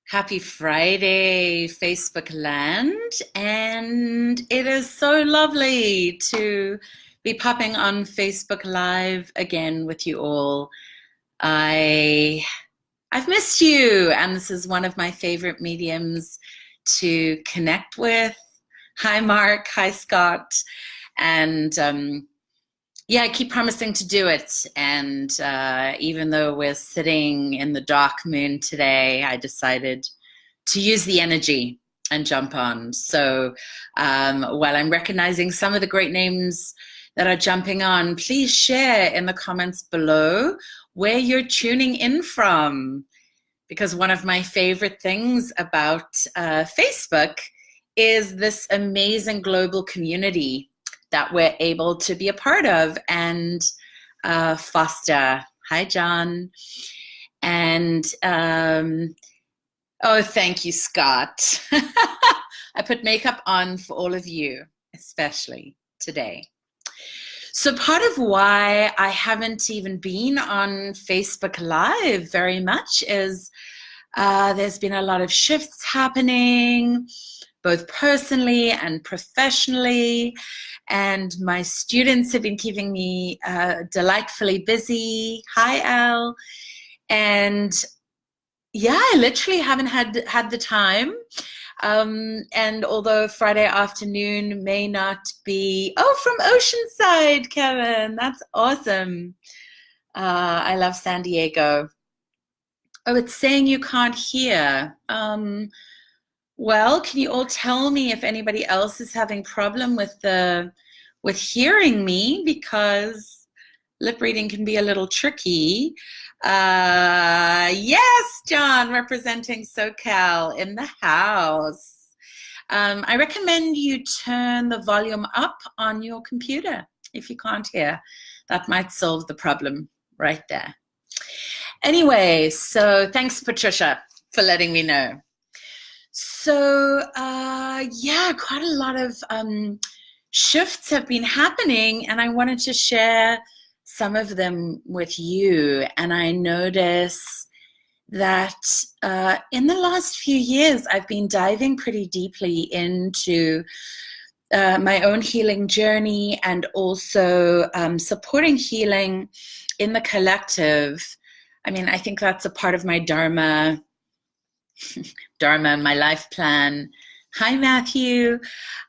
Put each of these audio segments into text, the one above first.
Happy Friday, Facebook land. And it is so lovely to be popping on Facebook Live again with you all. I I've missed you, and this is one of my favorite mediums to connect with. Hi, Mark. Hi, Scott. And yeah, I keep promising to do it. And even though we're sitting in the dark moon today, I decided to use the energy and jump on. So while I'm recognizing some of the great names that are jumping on, please share in the comments below where you're tuning in from. Because one of my favorite things about Facebook is this amazing global community that we're able to be a part of and foster. Hi, John. And oh, thank you, Scott. I put makeup on for all of you, especially today. So part of why I haven't even been on Facebook Live very much is there's been a lot of shifts happening, both personally and professionally. And my students have been keeping me delightfully busy. Hi, Al. And yeah, I literally haven't had the time. And although Friday afternoon may not be, oh, from Oceanside, Kevin, that's awesome. I love San Diego. Oh, it's saying you can't hear. Well, can you all tell me if anybody else is having problem with hearing me, because lip reading can be a little tricky. Yes, John, representing SoCal in the house. I recommend you turn the volume up on your computer if you can't hear. That might solve the problem right there. Anyway, so thanks, Patricia, for letting me know. So yeah, quite a lot of shifts have been happening, and I wanted to share some of them with you. And I notice that in the last few years, I've been diving pretty deeply into my own healing journey, and also supporting healing in the collective. I mean, I think that's a part of my Dharma, my life plan. Hi, Matthew.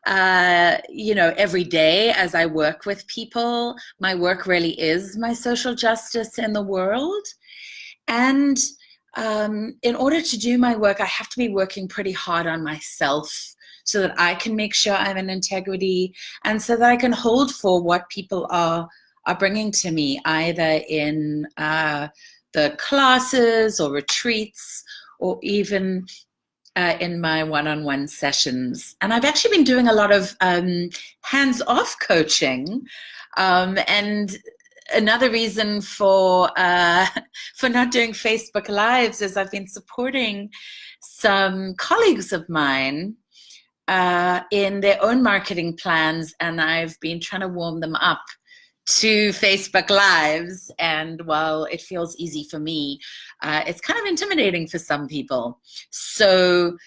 You know, every day as I work with people, my work really is my social justice in the world. And in order to do my work, I have to be working pretty hard on myself so that I can make sure I'm in integrity, and so that I can hold for what people are bringing to me, either in the classes or retreats, or even in my one-on-one sessions. And I've actually been doing a lot of hands-off coaching. And another reason for not doing Facebook Lives is I've been supporting some colleagues of mine in their own marketing plans, and I've been trying to warm them up to Facebook Lives. And while it feels easy for me, it's kind of intimidating for some people. So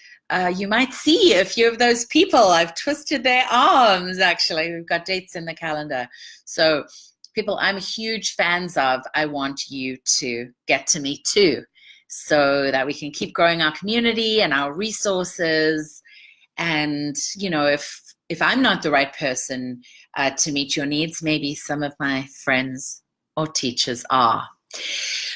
you might see a few of those people. I've twisted their arms, actually. We've got dates in the calendar. So people I'm huge fans of, I want you to get to meet too, so that we can keep growing our community and our resources. And, you know, if I'm not the right person to meet your needs, maybe some of my friends or teachers are.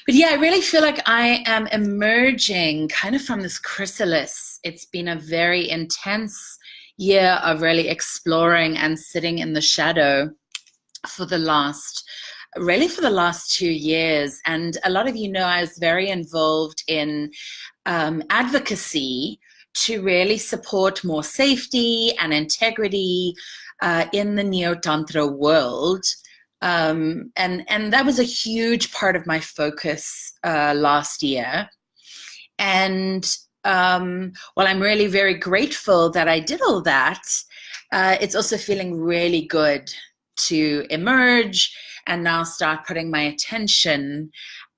But yeah, I really feel like I am emerging kind of from this chrysalis. It's been a very intense year of really exploring and sitting in the shadow for the last 2 years. And a lot of you know I was very involved in advocacy to really support more safety and integrity in the Neo-Tantra world. And that was a huge part of my focus last year. And while I'm really very grateful that I did all that, it's also feeling really good to emerge and now start putting my attention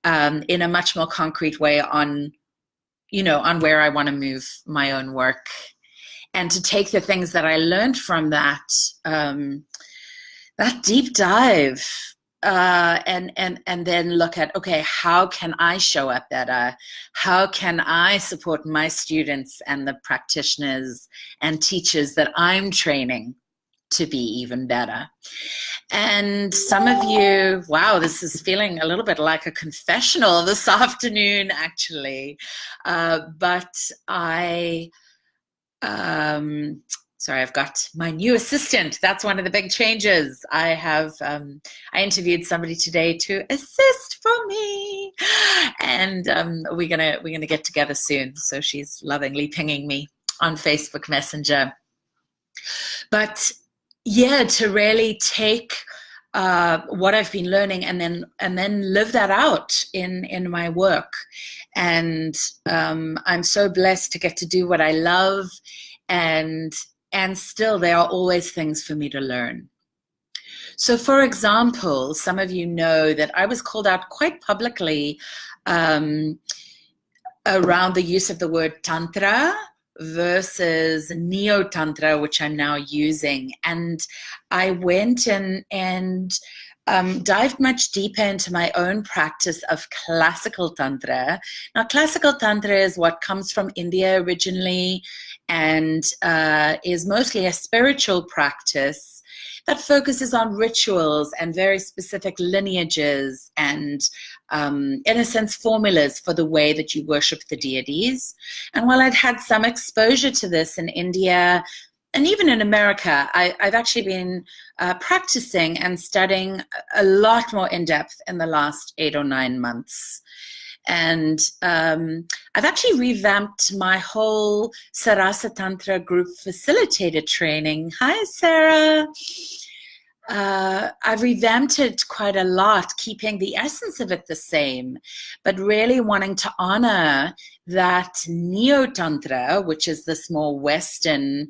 in a much more concrete way on on where I want to move my own work, and to take the things that I learned from that deep dive, and then look at, okay, how can I show up better? How can I support my students and the practitioners and teachers that I'm training to be even better? And some of you, wow, this is feeling a little bit like a confessional this afternoon, actually. But sorry, I've got my new assistant. That's one of the big changes. I interviewed somebody today to assist for me, and we're gonna get together soon. So she's lovingly pinging me on Facebook Messenger. But yeah, to really take what I've been learning and then live that out in my work. And I'm so blessed to get to do what I love, and still there are always things for me to learn. So for example, some of you know that I was called out quite publicly around the use of the word Tantra versus Neo-Tantra, which I'm now using. And I went and dived much deeper into my own practice of classical Tantra. Now, classical Tantra is what comes from India originally, and is mostly a spiritual practice that focuses on rituals and very specific lineages and, in a sense, formulas for the way that you worship the deities. And while I'd had some exposure to this in India, and even in America, I've actually been practicing and studying a lot more in depth in the last 8 or 9 months. And I've actually revamped my whole Sarasa Tantra group facilitator training. Hi, Sarah. I've revamped it quite a lot, keeping the essence of it the same, but really wanting to honor that Neo-Tantra, which is this more Western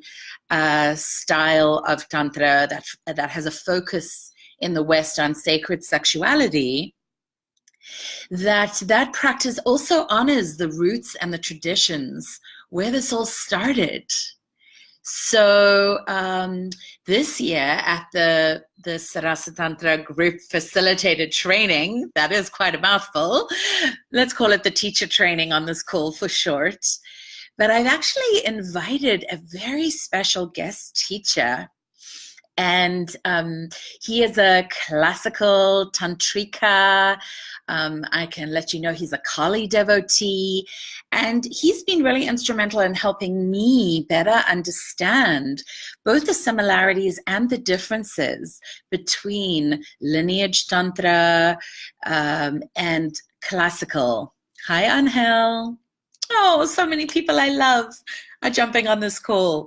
style of Tantra that has a focus in the West on sacred sexuality, that practice also honors the roots and the traditions where this all started. So this year at the Sarasa Tantra group facilitated training, that is quite a mouthful. Let's call it the teacher training on this call for short. But I've actually invited a very special guest teacher. And he is a classical tantrika. I can let you know he's a Kali devotee. And he's been really instrumental in helping me better understand both the similarities and the differences between lineage tantra and classical. Hi, Angel. Oh, so many people I love are jumping on this call.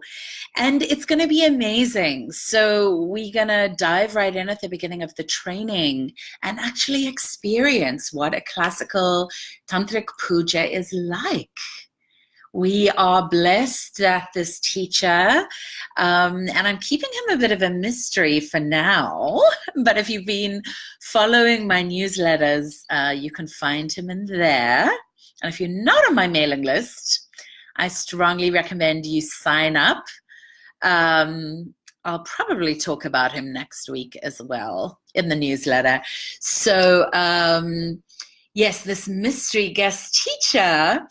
And it's going to be amazing. So we're going to dive right in at the beginning of the training and actually experience what a classical tantric puja is like. We are blessed that this teacher, and I'm keeping him a bit of a mystery for now, but if you've been following my newsletters, you can find him in there. And if you're not on my mailing list, I strongly recommend you sign up. I'll probably talk about him next week as well in the newsletter. So yes, this mystery guest teacher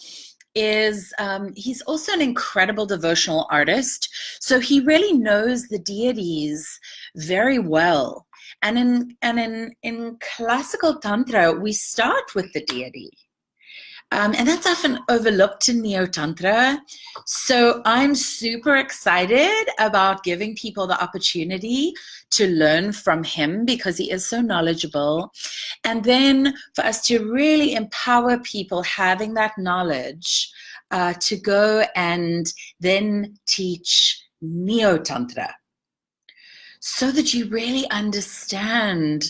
is, he's also an incredible devotional artist. So he really knows the deities very well. And in classical Tantra, we start with the deity. And that's often overlooked in Neo-Tantra. So I'm super excited about giving people the opportunity to learn from him because he is so knowledgeable. And then for us to really empower people having that knowledge to go and then teach Neo-Tantra so that you really understand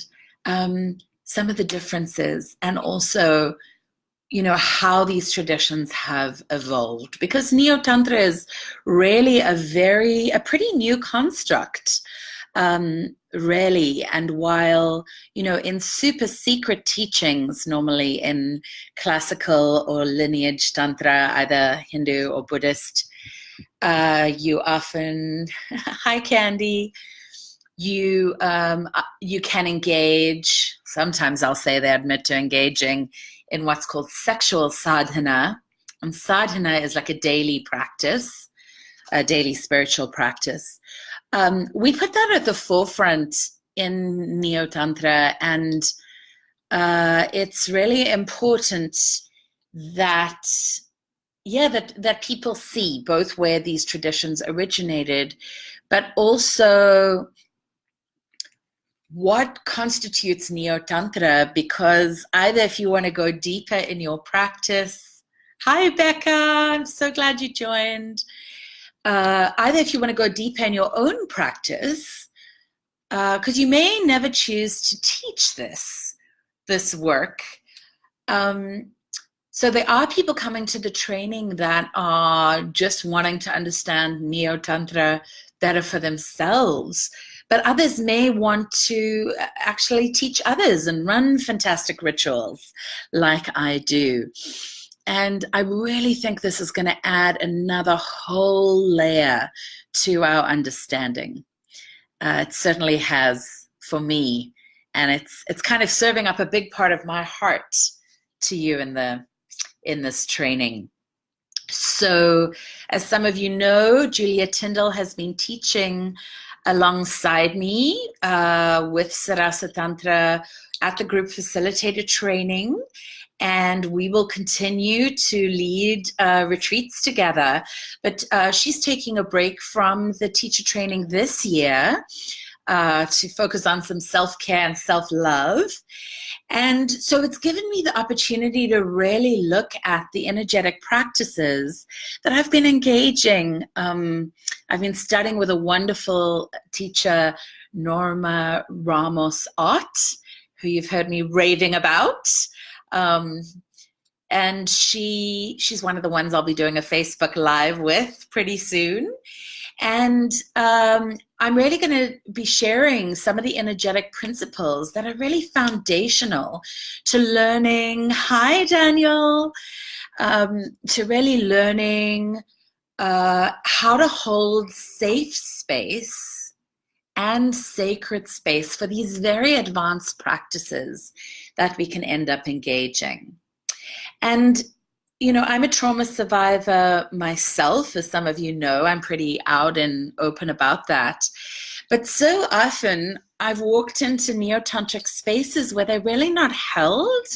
some of the differences and also how these traditions have evolved, because Neo-Tantra is really a pretty new construct. really. And while, in super secret teachings, normally in classical or lineage Tantra, either Hindu or Buddhist, you often, hi Candy, you can engage, sometimes I'll say they admit to engaging in what's called sexual sadhana. And sadhana is like a daily practice, a daily spiritual practice. We put that at the forefront in Neo-Tantra, and it's really important that people see both where these traditions originated, but also what constitutes Neo-Tantra, because either if you want to go deeper in your practice, hi Becca, I'm so glad you joined. Either if you want to go deeper in your own practice, because you may never choose to teach this work. So there are people coming to the training that are just wanting to understand Neo-Tantra better for themselves, but others may want to actually teach others and run fantastic rituals like I do. And I really think this is going to add another whole layer to our understanding. It certainly has for me, and it's kind of serving up a big part of my heart to you in this training. So, as some of you know, Julia Tyndall has been teaching alongside me with Sarasa Tantra at the group facilitator training. And we will continue to lead retreats together. But she's taking a break from the teacher training this year to focus on some self-care and self-love. And so it's given me the opportunity to really look at the energetic practices that I've been engaging. I've been studying with a wonderful teacher, Norma Ramos Ott, who you've heard me raving about. And she's one of the ones I'll be doing a Facebook Live with pretty soon. And I'm really going to be sharing some of the energetic principles that are really foundational to learning, hi Daniel, to really learning how to hold safe space and sacred space for these very advanced practices that we can end up engaging. And, I'm a trauma survivor myself, as some of you know. I'm pretty out and open about that. But so often I've walked into neo-tantric spaces where they're really not held.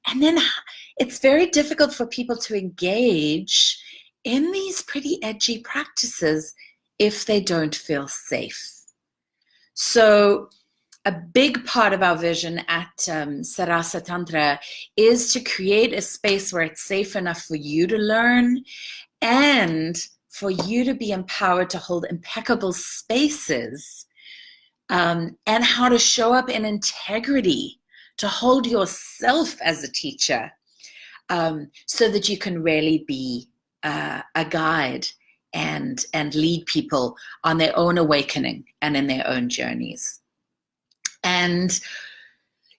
And then it's very difficult for people to engage in these pretty edgy practices if they don't feel safe. So a big part of our vision at Sarasa Tantra is to create a space where it's safe enough for you to learn and for you to be empowered to hold impeccable spaces, and how to show up in integrity, to hold yourself as a teacher, so that you can really be a guide and lead people on their own awakening and in their own journeys. And,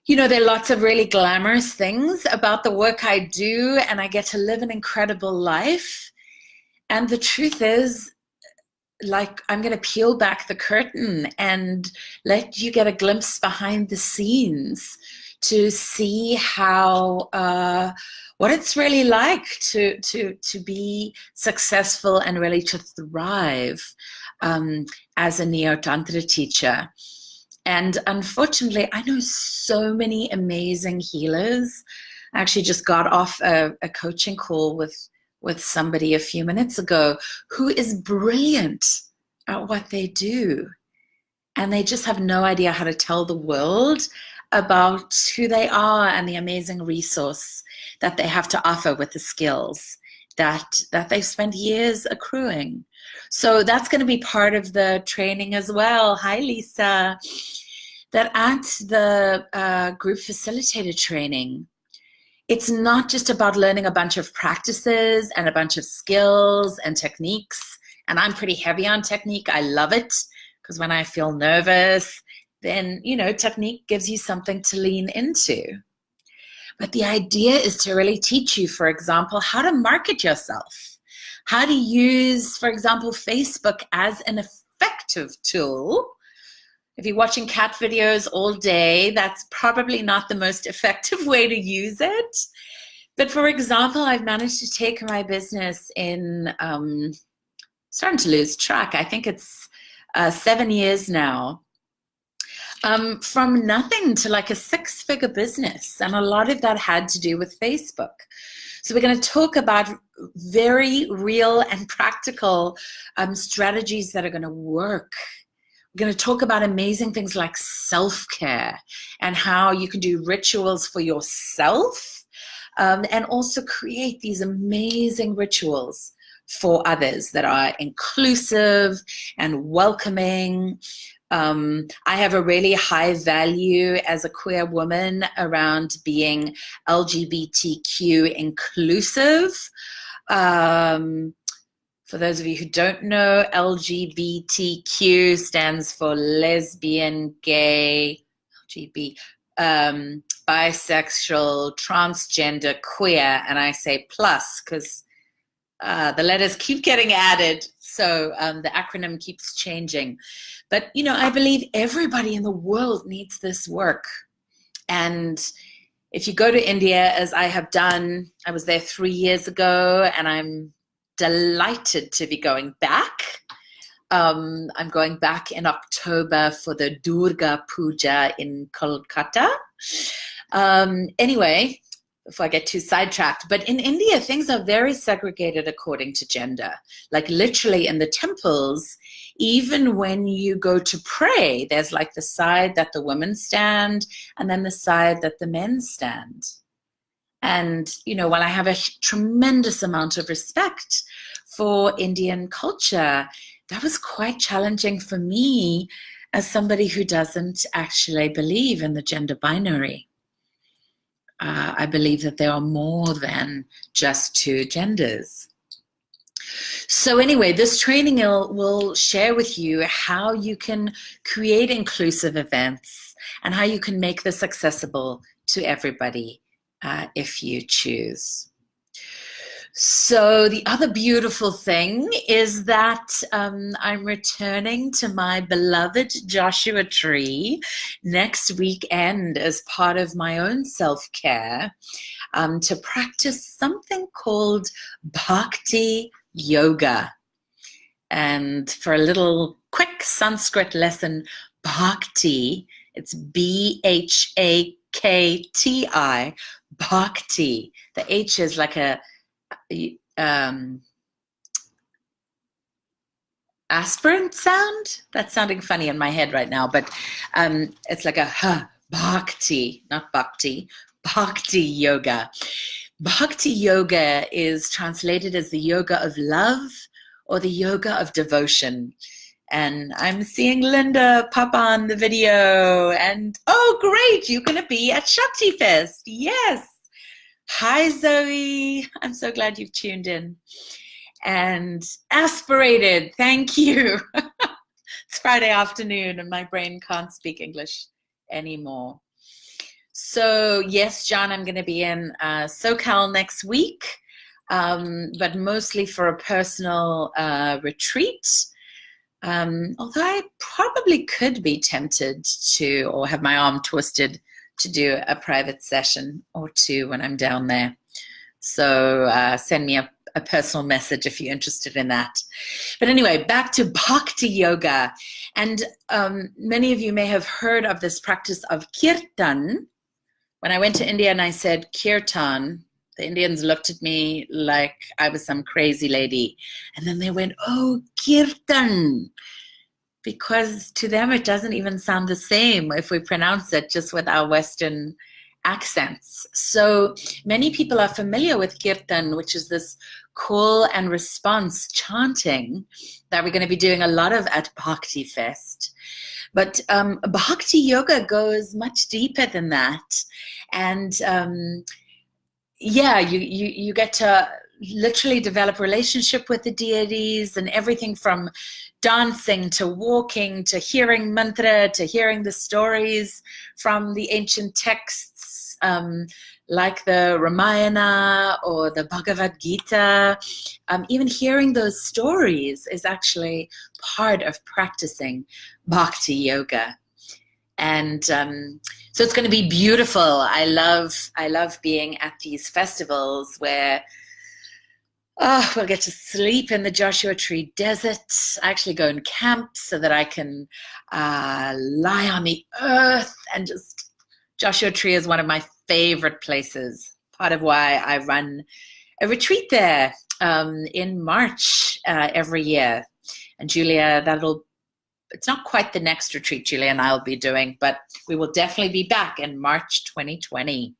there are lots of really glamorous things about the work I do, and I get to live an incredible life. And the truth is, I'm going to peel back the curtain and let you get a glimpse behind the scenes to see how, what it's really like to be successful and really to thrive as a Neo-Tantra teacher. And unfortunately, I know so many amazing healers. I actually just got off a coaching call with somebody a few minutes ago who is brilliant at what they do. And they just have no idea how to tell the world about who they are and the amazing resource that they have to offer with the skills that they've spent years accruing. So that's going to be part of the training as well. Hi, Lisa. That at the group facilitator training, it's not just about learning a bunch of practices and a bunch of skills and techniques. And I'm pretty heavy on technique. I love it because when I feel nervous, then, you know, technique gives you something to lean into. But the idea is to really teach you, for example, how to market yourself, how to use, for example, Facebook as an effective tool. If you're watching cat videos all day, that's probably not the most effective way to use it. But for example, I've managed to take my business in, starting to lose track. I think it's 7 years now. From nothing to like a 6-figure business. And a lot of that had to do with Facebook. So we're going to talk about very real and practical strategies that are going to work. We're going to talk about amazing things like self-care and how you can do rituals for yourself, and also create these amazing rituals for others that are inclusive and welcoming. I have a really high value as a queer woman around being LGBTQ inclusive. For those of you who don't know, LGBTQ stands for lesbian, gay, bisexual, transgender, queer, and I say plus because the letters keep getting added, so the acronym keeps changing. But, you know, I believe everybody in the world needs this work. And if you go to India, as I have done, I was there 3 years ago, and I'm delighted to be going back. I'm going back in October for the Durga Puja in Kolkata. Anyway, before I get too sidetracked, but in India, things are very segregated according to gender. Like literally in the temples, even when you go to pray, there's like the side that the women stand and then the side that the men stand. And, you know, while I have a tremendous amount of respect for Indian culture, that was quite challenging for me as somebody who doesn't actually believe in the gender binary. I believe that there are more than just two genders. So anyway, this training will share with you how you can create inclusive events and how you can make this accessible to everybody if you choose. So the other beautiful thing is that I'm returning to my beloved Joshua Tree next weekend as part of my own self-care to practice something called Bhakti Yoga. And for a little quick Sanskrit lesson, Bhakti, it's B-H-A-K-T-I, Bhakti. The H is like a aspirant sound. That's sounding funny in my head right now, but it's like a bhakti, not bhakti, bhakti yoga. Bhakti yoga is translated as the yoga of love or the yoga of devotion. And I'm seeing Linda pop on the video, and oh great, you're gonna be at Shakti Fest. Yes. Hi, Zoe. I'm so glad you've tuned in. And aspirated, thank you. It's Friday afternoon and my brain can't speak English anymore. So yes, John, I'm going to be in SoCal next week, but mostly for a personal retreat. Although I probably could be tempted to, or have my arm twisted to do a private session or two when I'm down there. So send me a personal message if you're interested in that. But anyway, back to Bhakti Yoga. And many of you may have heard of this practice of Kirtan. When I went to India and I said Kirtan, the Indians looked at me like I was some crazy lady. And then they went, oh, Kirtan. Because to them it doesn't even sound the same if we pronounce it just with our Western accents. So many people are familiar with Kirtan, which is this call and response chanting that we're going to be doing a lot of at Bhakti Fest. But Bhakti Yoga goes much deeper than that. And yeah, you get to literally develop relationship with the deities, and everything from dancing to walking to hearing mantra to hearing the stories from the ancient texts, like the Ramayana or the Bhagavad Gita. Even hearing those stories is actually part of practicing bhakti yoga. And so it's going to be beautiful. I love being at these festivals where we'll get to sleep in the Joshua Tree Desert. I actually go in camp so that I can lie on the earth, and just Joshua Tree is one of my favorite places. Part of why I run a retreat there in March every year. And Julia, it's not quite the next retreat Julia and I will be doing, but we will definitely be back in March 2020.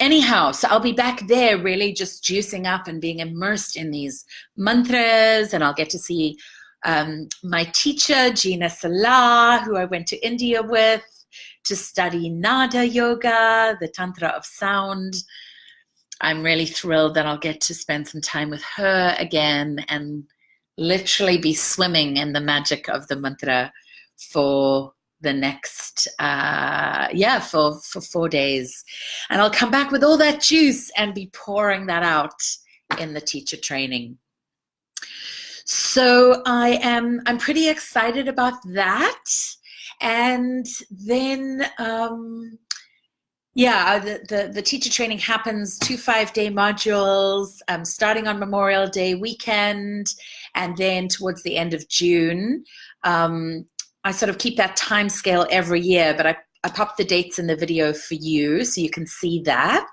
Anyhow, so I'll be back there really just juicing up and being immersed in these mantras, and I'll get to see my teacher, Gina Salah, who I went to India with to study Nada Yoga, the Tantra of sound. I'm really thrilled that I'll get to spend some time with her again and literally be swimming in the magic of the mantra for the next, for 4 days. And I'll come back with all that juice and be pouring that out in the teacher training. So I'm pretty excited about that. And then, the teacher training happens 2 5-day modules, starting on Memorial Day weekend, and then towards the end of June. I sort of keep that time scale every year, but I pop the dates in the video for you so you can see that.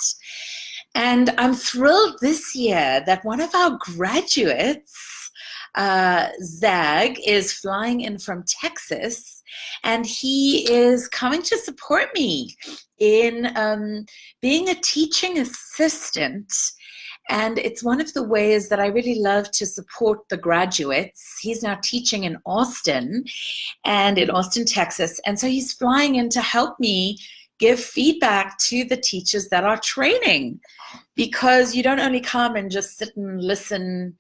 And I'm thrilled this year that one of our graduates, Zag, is flying in from Texas, and he is coming to support me in being a teaching assistant. And it's one of the ways that I really love to support the graduates. He's now teaching in Austin, Texas. And so he's flying in to help me give feedback to the teachers that are training, because you don't only come and just sit and listen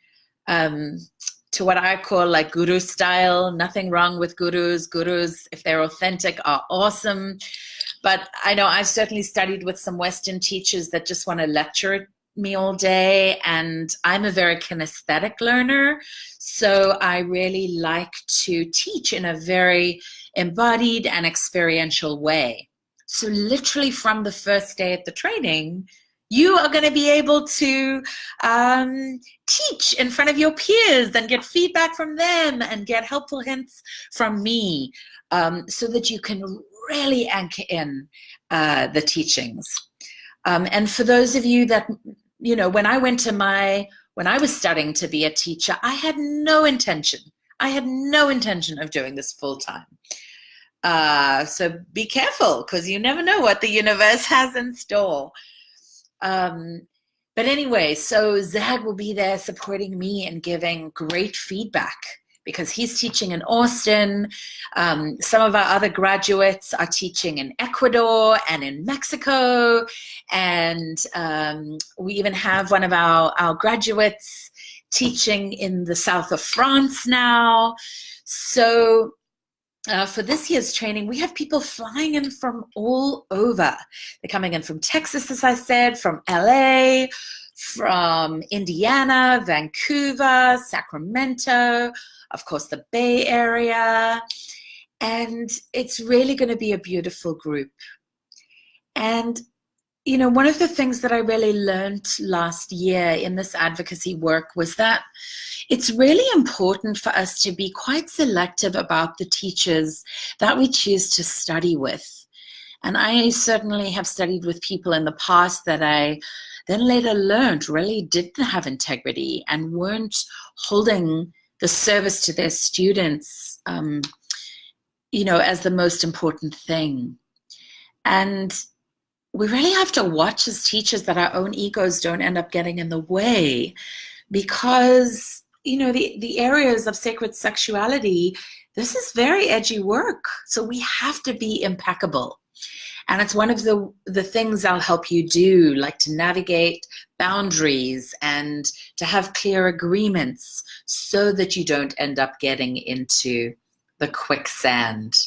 to what I call like guru style. Nothing wrong with gurus. Gurus, if they're authentic, are awesome. But I know I've certainly studied with some Western teachers that just want to lecture me all day, and I'm a very kinesthetic learner, so I really like to teach in a very embodied and experiential way. So literally from the first day at the training, you are going to be able to teach in front of your peers and get feedback from them and get helpful hints from me, so that you can really anchor in the teachings. And for those of you that, when I was studying to be a teacher, I had no intention of doing this full time. So be careful, because you never know what the universe has in store. But anyway, so Zag will be there supporting me and giving great feedback, because he's teaching in Austin. Some of our other graduates are teaching in Ecuador and in Mexico. And we even have one of our graduates teaching in the south of France now. So for this year's training, we have people flying in from all over. They're coming in from Texas, as I said, from LA, from Indiana, Vancouver, Sacramento, of course, the Bay Area. And it's really going to be a beautiful group. And, one of the things that I really learned last year in this advocacy work was that it's really important for us to be quite selective about the teachers that we choose to study with. And I certainly have studied with people in the past that I then later learned really didn't have integrity and weren't holding the service to their students, as the most important thing. And we really have to watch as teachers that our own egos don't end up getting in the way, because, the areas of sacred sexuality, this is very edgy work. So we have to be impeccable. And it's one of the things I'll help you do, like to navigate boundaries and to have clear agreements so that you don't end up getting into the quicksand.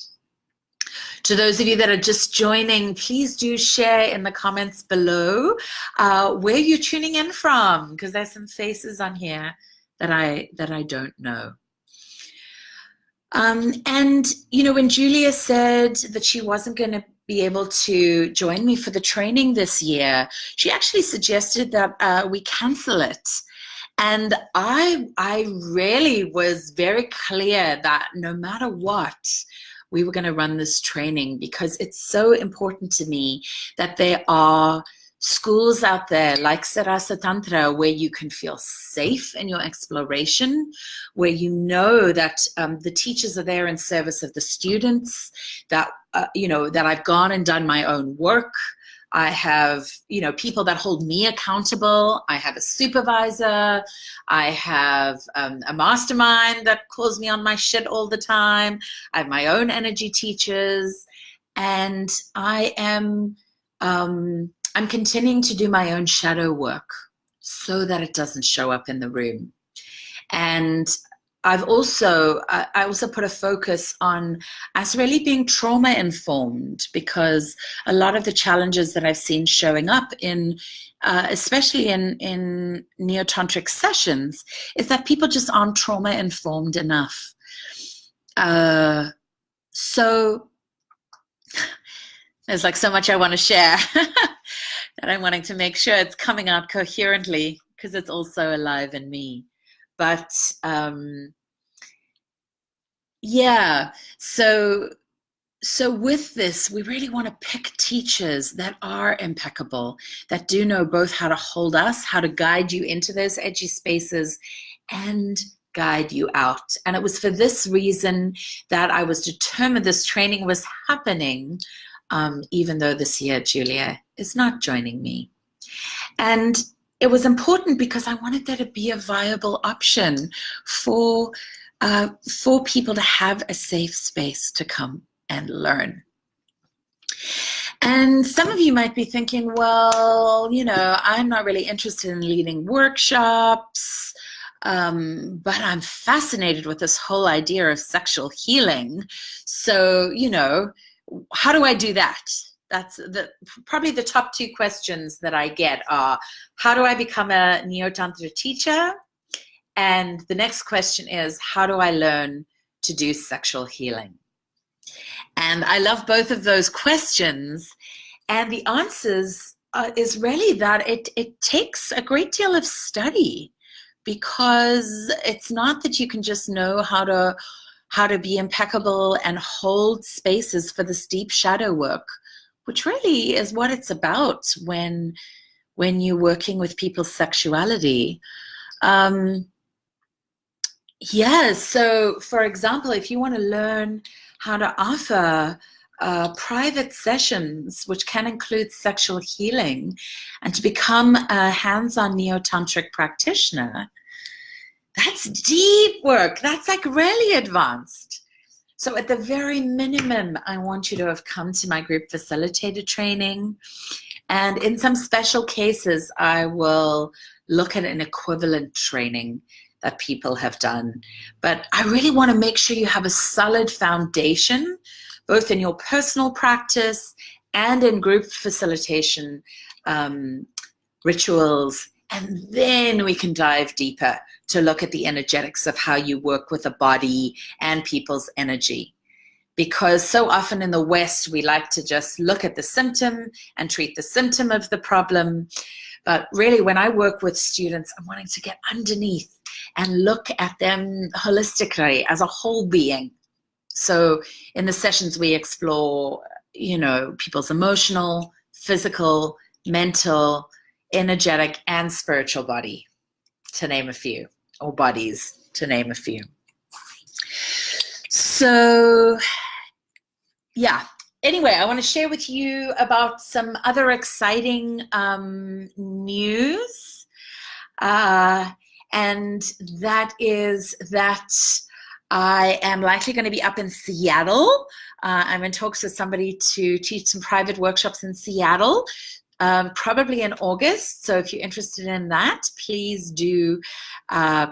To those of you that are just joining, please do share in the comments below where you're tuning in from, because there's some faces on here that I don't know. And, you know, when Julia said that she wasn't going to be able to join me for the training this year, she actually suggested that we cancel it. And I really was very clear that no matter what, we were going to run this training, because it's so important to me that there are schools out there like Sarasa Tantra where you can feel safe in your exploration, where you know that the teachers are there in service of the students, that you know, that I've gone and done my own work. I have, you know, people that hold me accountable. I have a supervisor. I have a mastermind that calls me on my shit all the time. I have my own energy teachers, and I am I'm continuing to do my own shadow work so that it doesn't show up in the room. And I also put a focus on us really being trauma informed, because a lot of the challenges that I've seen showing up in, especially in neo-tantric sessions, is that people just aren't trauma informed enough. So there's like so much I want to share that I'm wanting to make sure it's coming out coherently, because it's also alive in me. But yeah, so with this, we really want to pick teachers that are impeccable, that do know both how to hold us, how to guide you into those edgy spaces, and guide you out. And it was for this reason that I was determined this training was happening, even though this year Julia is not joining me. And it was important because I wanted there to be a viable option for people to have a safe space to come and learn. And some of you might be thinking, well, you know, I'm not really interested in leading workshops, but I'm fascinated with this whole idea of sexual healing. So, you know, how do I do that? That's probably the top two questions that I get are, how do I become a Neo-Tantra teacher? And the next question is, how do I learn to do sexual healing? And I love both of those questions. And the answers is really that it takes a great deal of study, because it's not that you can just know how to be impeccable and hold spaces for this deep shadow work, which really is what it's about when you're working with people's sexuality. Yeah, so for example, if you want to learn how to offer private sessions, which can include sexual healing, and to become a hands-on neo-tantric practitioner, that's deep work. That's like really advanced. So at the very minimum, I want you to have come to my group facilitator training. And in some special cases, I will look at an equivalent training that people have done. But I really want to make sure you have a solid foundation, both in your personal practice and in group facilitation rituals. And then we can dive deeper to look at the energetics of how you work with the body and people's energy. Because so often in the West, we like to just look at the symptom and treat the symptom of the problem. But really, when I work with students, I'm wanting to get underneath and look at them holistically as a whole being. So in the sessions, we explore, you know, people's emotional, physical, mental, energetic, and spiritual body, to name a few, or bodies, to name a few. So, yeah. Anyway, I want to share with you about some other exciting news. And that is that I am likely going to be up in Seattle. I'm in talks with somebody to teach some private workshops in Seattle, probably in August. So if you're interested in that, please do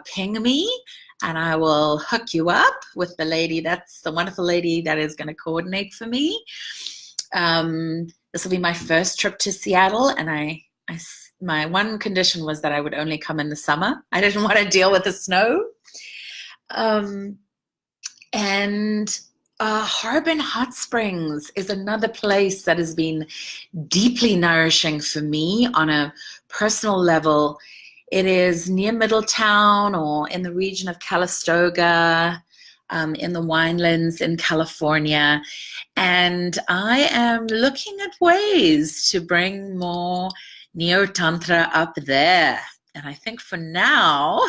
ping me, and I will hook you up with the lady. That's the wonderful lady that is going to coordinate for me. This will be my first trip to Seattle, and my one condition was that I would only come in the summer. I didn't want to deal with the snow. And Harbin Hot Springs is another place that has been deeply nourishing for me on a personal level. It is near Middletown, or in the region of Calistoga, in the winelands in California. And I am looking at ways to bring more Neo-Tantra up there. And I think for now,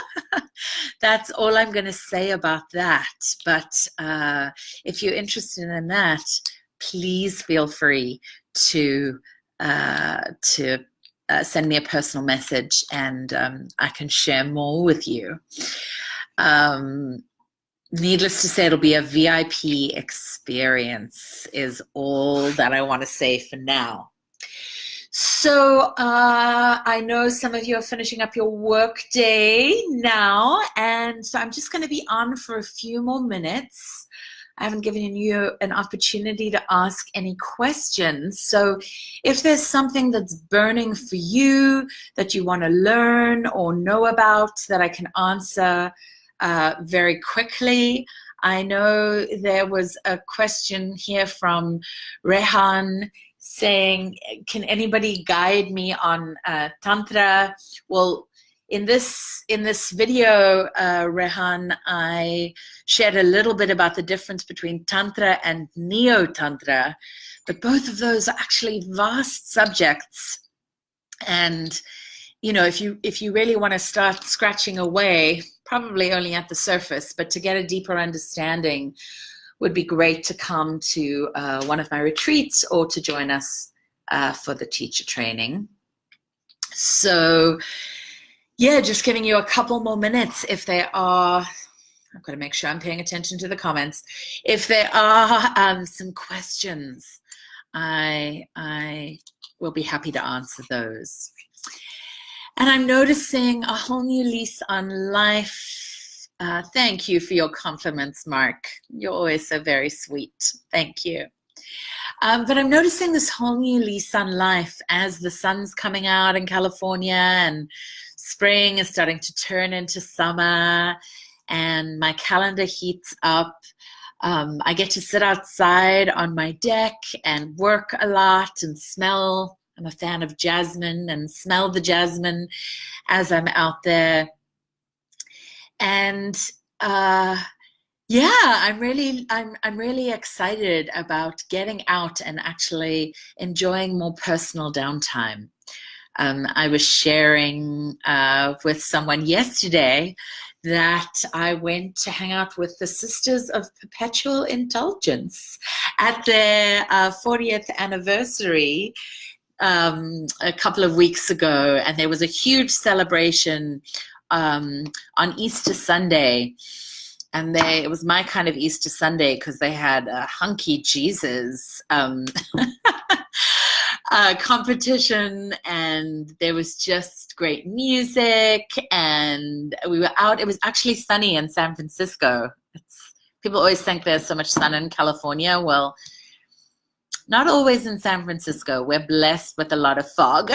that's all I'm going to say about that. But if you're interested in that, please feel free to send me a personal message, and I can share more with you. Needless to say, it'll be a VIP experience is all that I want to say for now. So I know some of you are finishing up your work day now, and so I'm just going to be on for a few more minutes. I haven't given you an opportunity to ask any questions. So if there's something that's burning for you that you want to learn or know about that I can answer very quickly. I know there was a question here from Rehan saying, can anybody guide me on Tantra? Well, in this video, Rehan, I shared a little bit about the difference between Tantra and Neo-Tantra, but both of those are actually vast subjects. And, you know, if you really want to start scratching away, probably only at the surface, but to get a deeper understanding, would be great to come to one of my retreats or to join us for the teacher training. So yeah, just giving you a couple more minutes. If there are, I've got to make sure I'm paying attention to the comments. If there are some questions, I will be happy to answer those. And I'm noticing a whole new lease on life. Thank you for your compliments, Mark. You're always so very sweet. Thank you. But I'm noticing this whole new lease on life as the sun's coming out in California and spring is starting to turn into summer and my calendar heats up. I get to sit outside on my deck and work a lot and smell. I'm a fan of jasmine and smell the jasmine as I'm out there. And yeah, I'm really excited about getting out and actually enjoying more personal downtime. I was sharing with someone yesterday that I went to hang out with the Sisters of Perpetual Indulgence at their 40th anniversary a couple of weeks ago, and there was a huge celebration on Easter Sunday. And it was my kind of Easter Sunday because they had a hunky Jesus competition, and there was just great music, and we were out. It was actually sunny in San Francisco. People always think there's so much sun in California. Well, not always in San Francisco. We're blessed with a lot of fog.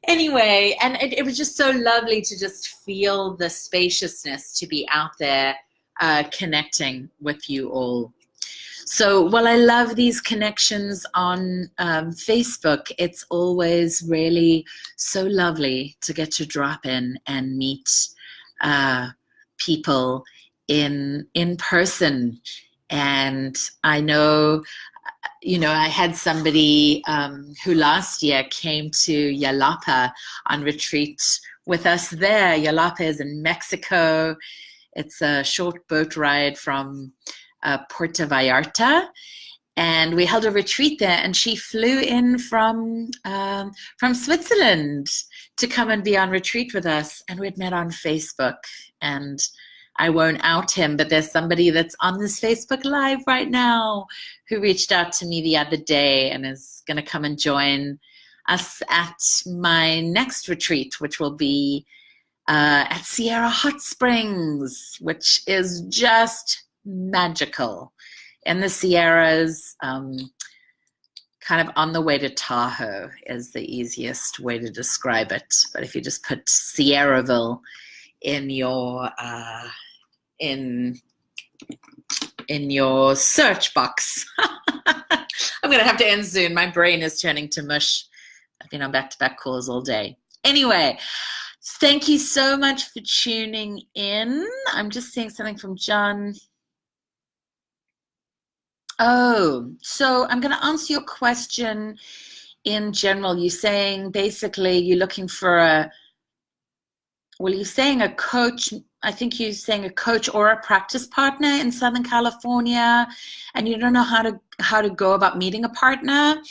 Anyway, and it was just so lovely to just feel the spaciousness to be out there connecting with you all. So while I love these connections on Facebook, it's always really so lovely to get to drop in and meet people in person. And I know, you know, I had somebody who last year came to Yalapa on retreat with us there. Yalapa is in Mexico. It's a short boat ride from Puerto Vallarta. And we held a retreat there, and she flew in from Switzerland to come and be on retreat with us. And we'd met on Facebook. And I won't out him, but there's somebody that's on this Facebook Live right now who reached out to me the other day and is going to come and join us at my next retreat, which will be at Sierra Hot Springs, which is just magical. In the Sierras, kind of on the way to Tahoe is the easiest way to describe it. But if you just put Sierraville in your in your search box. I'm gonna have to end soon. My brain is turning to mush. I've been on back-to-back calls all day. Anyway, thank you so much for tuning in. I'm just seeing something from John. Oh, so I'm going to answer your question in general. You're saying basically you're looking for a, well, you're saying a coach. I think you're saying a coach or a practice partner in Southern California, and you don't know how to go about meeting a partner.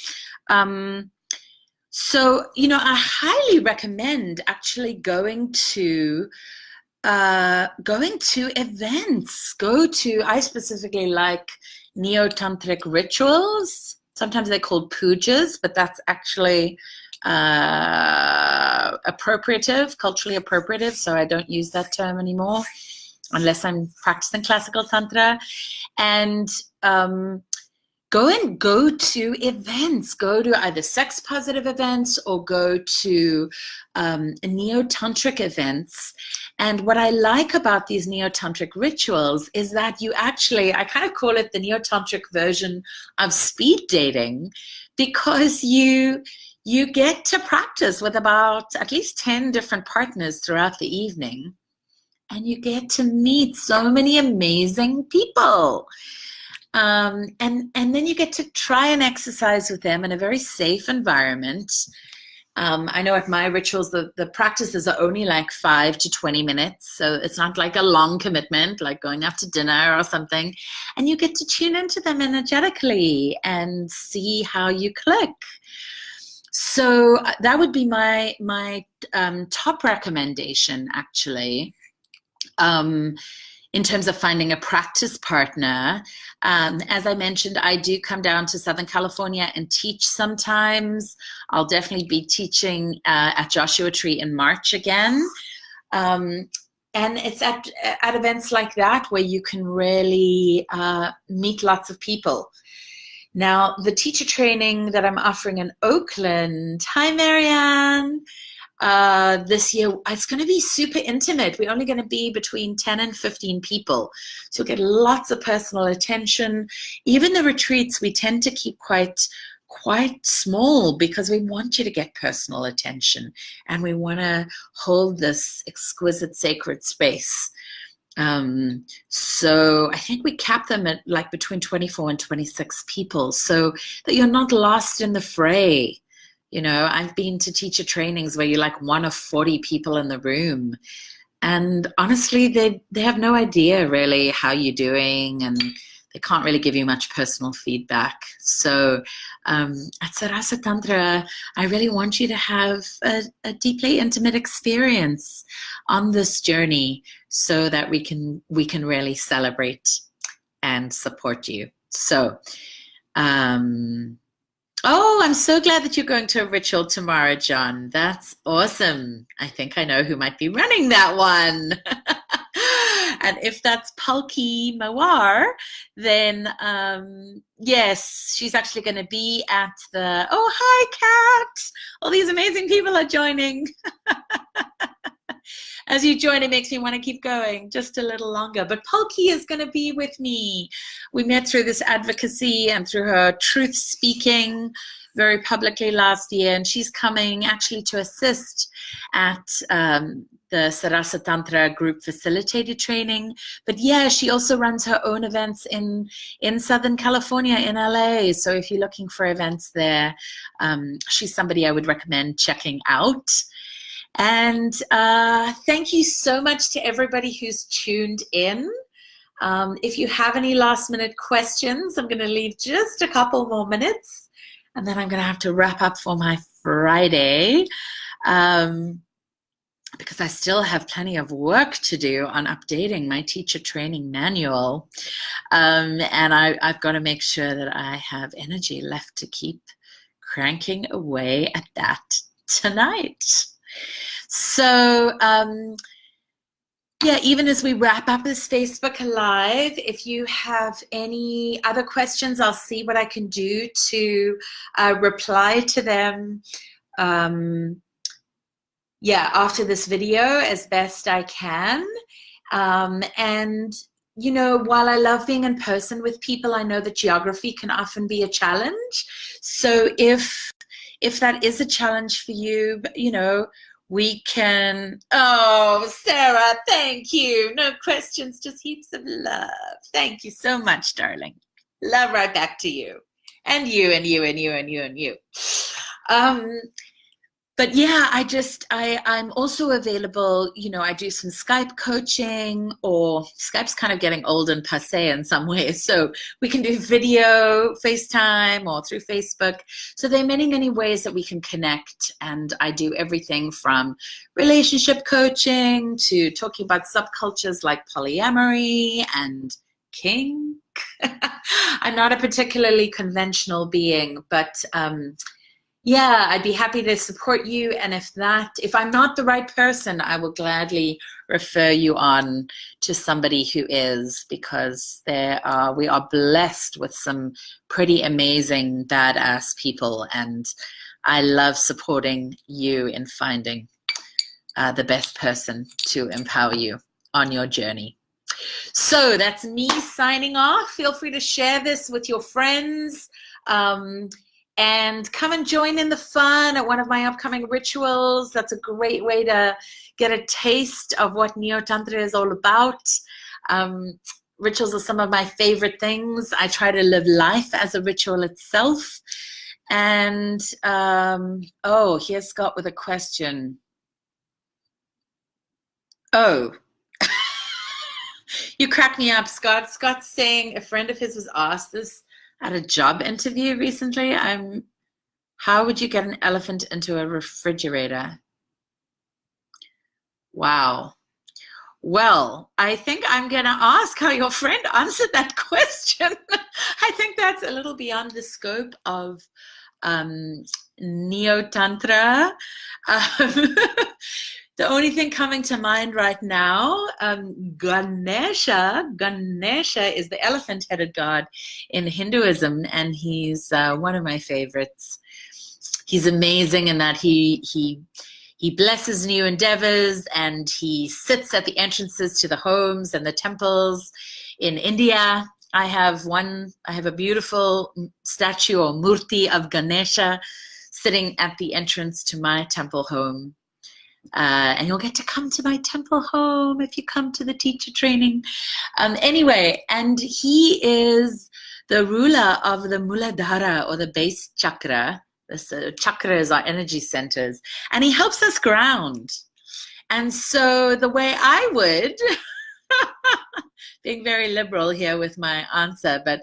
So, you know, I highly recommend actually going to events. I specifically like neo-tantric rituals. Sometimes they're called pujas, but that's actually appropriative, culturally appropriative, so I don't use that term anymore unless I'm practicing classical tantra. And go to events, go to either sex positive events or go to neo-tantric events. And what I like about these neo-tantric rituals is that you actually, I kind of call it the neo-tantric version of speed dating, because you get to practice with about at least 10 different partners throughout the evening, and you get to meet so many amazing people. And then you get to try and exercise with them in a very safe environment. I know at my rituals, the practices are only like 5 to 20 minutes. So it's not like a long commitment, like going out to dinner or something. And you get to tune into them energetically and see how you click. So that would be my top recommendation, actually. In terms of finding a practice partner. As I mentioned, I do come down to Southern California and teach sometimes. I'll definitely be teaching at Joshua Tree in March again. And it's at events like that where you can really meet lots of people. Now, the teacher training that I'm offering in Oakland, hi Marianne, this year, it's going to be super intimate. We're only going to be between 10 and 15 people. So you'll get lots of personal attention. Even the retreats, we tend to keep quite small because we want you to get personal attention and we want to hold this exquisite sacred space. So I think we cap them at like between 24 and 26 people so that you're not lost in the fray. You know, I've been to teacher trainings where you're like one of 40 people in the room. And honestly, they have no idea really how you're doing and they can't really give you much personal feedback. So at Sarasa Tantra, I really want you to have a deeply intimate experience on this journey so that we can really celebrate and support you. So, oh, I'm so glad that you're going to a ritual tomorrow, John. That's awesome. I think I know who might be running that one. And if that's Palki Mawar, then yes, she's actually going to be at the, oh, hi, Kat. All these amazing people are joining. As you join, it makes me want to keep going just a little longer. But Palki is going to be with me. We met through this advocacy and through her truth speaking very publicly last year. And she's coming actually to assist at the Sarasa Tantra group facilitator training. But yeah, she also runs her own events in Southern California, in LA. So if you're looking for events there, she's somebody I would recommend checking out. And thank you so much to everybody who's tuned in. If you have any last minute questions, I'm going to leave just a couple more minutes and then I'm going to have to wrap up for my Friday. because I still have plenty of work to do on updating my teacher training manual. And I've got to make sure that I have energy left to keep cranking away at that tonight. So, yeah, even as we wrap up this Facebook Live, if you have any other questions, I'll see what I can do to reply to them. Yeah, after this video as best I can. And, you know, while I love being in person with people, I know that geography can often be a challenge. So if that is a challenge for you, you know, we can, oh, Sarah, thank you. No questions, just heaps of love. Thank you so much, darling. Love right back to you. And you, and you, and you, and you, and you. But yeah, I'm also available, you know, I do some Skype coaching, or Skype's kind of getting old and passé in some ways. So we can do video, FaceTime, or through Facebook. So there are many, many ways that we can connect. And I do everything from relationship coaching to talking about subcultures like polyamory and kink. I'm not a particularly conventional being, but yeah, I'd be happy to support you. And if I'm not the right person, I will gladly refer you on to somebody who is, because we are blessed with some pretty amazing, badass people. And I love supporting you in finding the best person to empower you on your journey. So that's me signing off. Feel free to share this with your friends. And come and join in the fun at one of my upcoming rituals. That's a great way to get a taste of what Neo-Tantra is all about. Rituals are some of my favorite things. I try to live life as a ritual itself. And, oh, here's Scott with a question. Oh, you crack me up, Scott. Scott's saying a friend of his was asked this at a job interview recently. How would you get an elephant into a refrigerator? Wow. Well, I think I'm going to ask how your friend answered that question. I think that's a little beyond the scope of Neo-Tantra. The only thing coming to mind right now, Ganesha is the elephant-headed god in Hinduism, and he's one of my favorites. He's amazing in that he blesses new endeavors, and he sits at the entrances to the homes and the temples in India. I have a beautiful statue or murti of Ganesha sitting at the entrance to my temple home. And you'll get to come to my temple home if you come to the teacher training. Anyway, and he is the ruler of the Muladhara, or the base chakra. This chakra is our energy centers, and he helps us ground. And so the way I would, being very liberal here with my answer, but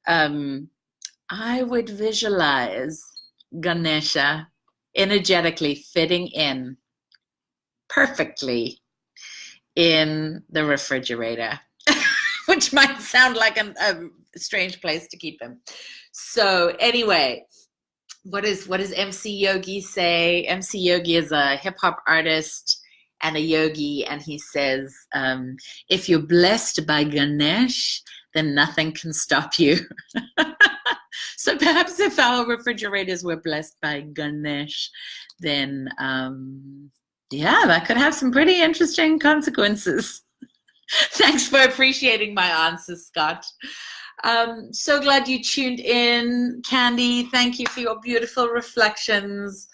I would visualize Ganesha energetically fitting in perfectly in the refrigerator, which might sound like a strange place to keep him. So anyway, what does MC Yogi say? MC Yogi is a hip-hop artist and a yogi, and he says, if you're blessed by Ganesh, then nothing can stop you. So perhaps if our refrigerators were blessed by Ganesh, then yeah, that could have some pretty interesting consequences. Thanks for appreciating my answers, Scott. So glad you tuned in. Candy, thank you for your beautiful reflections.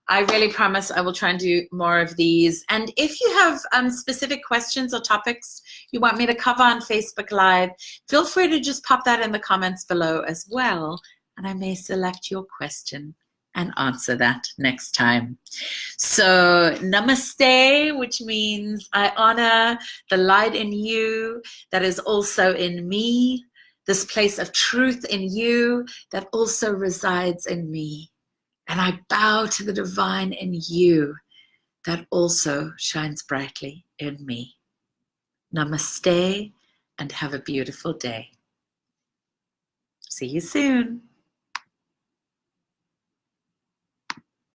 I really promise I will try and do more of these. And if you have specific questions or topics you want me to cover on Facebook Live, feel free to just pop that in the comments below as well, and I may select your question and answer that next time. So namaste, which means I honor the light in you that is also in me, this place of truth in you that also resides in me. And I bow to the divine in you that also shines brightly in me. Namaste and have a beautiful day. See you soon.